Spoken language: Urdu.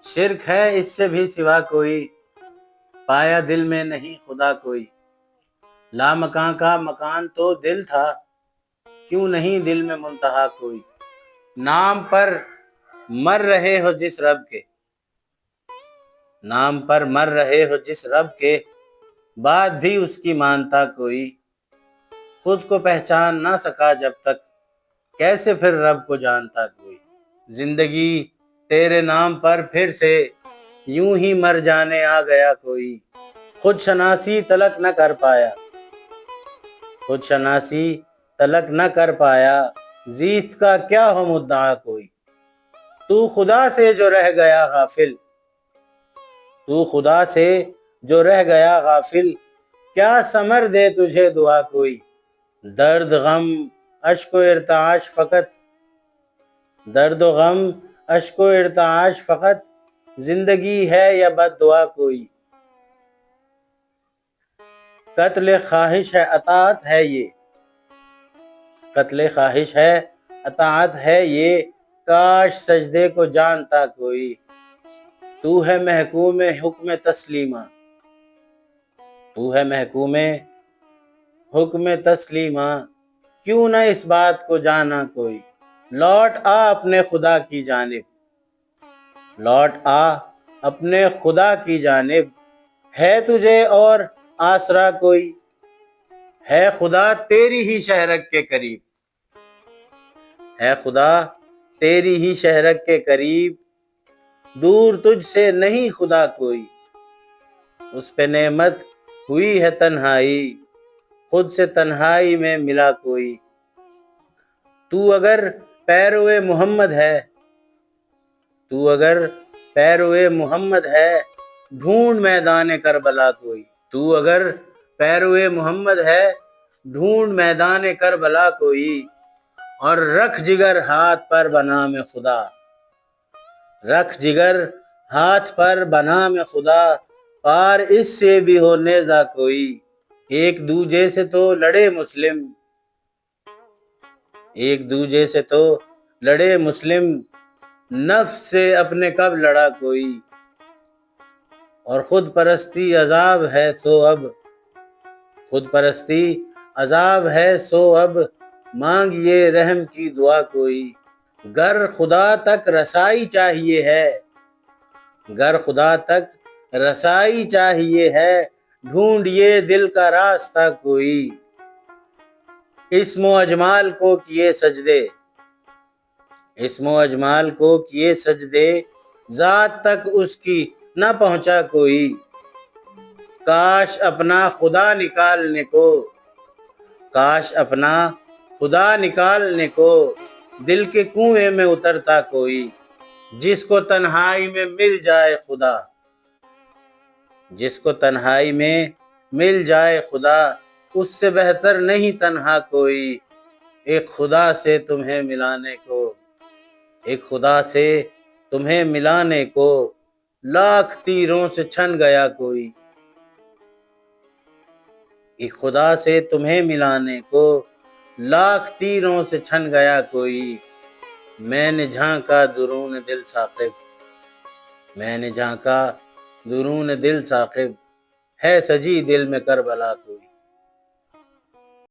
شرک ہے اس سے بھی سوا کوئی، پایا دل میں نہیں خدا کوئی۔ لامکاں کا مکان تو دل تھا، کیوں نہیں دل میں منتہا کوئی۔ نام پر مر رہے ہو جس رب کے، نام پر مر رہے ہو جس رب کے، بات بھی اس کی مانتا کوئی۔ خود کو پہچان نہ سکا جب تک، کیسے پھر رب کو جانتا کوئی۔ زندگی تیرے نام پر پھر سے، یوں ہی مر جانے آ گیا کوئی۔ خود شناسی تلک نہ کر پایا، خود شناسی تلک نہ کر پایا، زیست کا کیا ہو مدعا کوئی۔ تو خدا سے جو رہ گیا غافل، تو خدا سے جو رہ گیا غافل، کیا ثمر دے تجھے دعا کوئی۔ درد غم اشک و ارتعاش فقط، درد و غم اشک و ارتعاش فقط، زندگی ہے یا بد دعا کوئی۔ قتل خواہش ہے اطاعت ہے یہ، قتل خواہش ہے اطاعت ہے یہ، کاش سجدے کو جانتا کوئی۔ تو ہے محکوم حکم تسلیمہ، تو ہے محکوم حکم تسلیمہ، کیوں نہ اس بات کو جانا کوئی۔ لوٹ آ اپنے خدا کی جانب، لوٹ آ اپنے خدا کی جانب، ہے تجھے اور آسرا کوئی۔ ہے خدا تیری ہی شہرک کے قریب، ہے خدا تیری ہی شہرک کے قریب، دور تجھ سے نہیں خدا کوئی۔ اس پہ نعمت ہوئی ہے تنہائی، خود سے تنہائی میں ملا کوئی۔ تو اگر پیرو محمد ہے، تو اگر پیرو محمد ہے، ڈھونڈ میدان کربلا کوئی۔ تو اگر پیرو محمد ہے، ڈھونڈ میدان کربلا کوئی، اور رکھ جگر ہاتھ پر بنام خدا، رکھ جگر ہاتھ پر بنام خدا، پار اس سے بھی ہو نیزہ کوئی۔ ایک دوجے سے تو لڑے مسلم، ایک دوجے سے تو لڑے مسلم، نفس سے اپنے کب لڑا کوئی۔ اور خود پرستی عذاب ہے سو اب، خود پرستی عذاب ہے سو اب، مانگیے رحم کی دعا کوئی۔ گر خدا تک رسائی چاہیے ہے، گر خدا تک رسائی چاہیے ہے، ڈھونڈیے دل کا راستہ کوئی۔ اسم و اجمال کو کیے سجدے، اسم و اجمال کو کیے سجدے، ذات تک اس کی نہ پہنچا کوئی۔ کاش اپنا خدا نکالنے کو، کاش اپنا خدا نکالنے کو، دل کے کنویں میں اترتا کوئی۔ جس کو تنہائی میں مل جائے خدا، جس کو تنہائی میں مل جائے خدا، اس سے بہتر نہیں تنہا کوئی۔ ایک خدا سے تمہیں ملانے کو، ایک خدا سے تمہیں ملانے کو، لاکھ تیروں سے چھن گیا کوئی۔ ایک خدا سے تمہیں ملانے کو، لاکھ تیروں سے چھن گیا کوئی۔ میں نے جھانکا درون دل ثاقب، میں نے جھانکا درون دل ثاقب، ہے سجی دل میں کربلا کوئی۔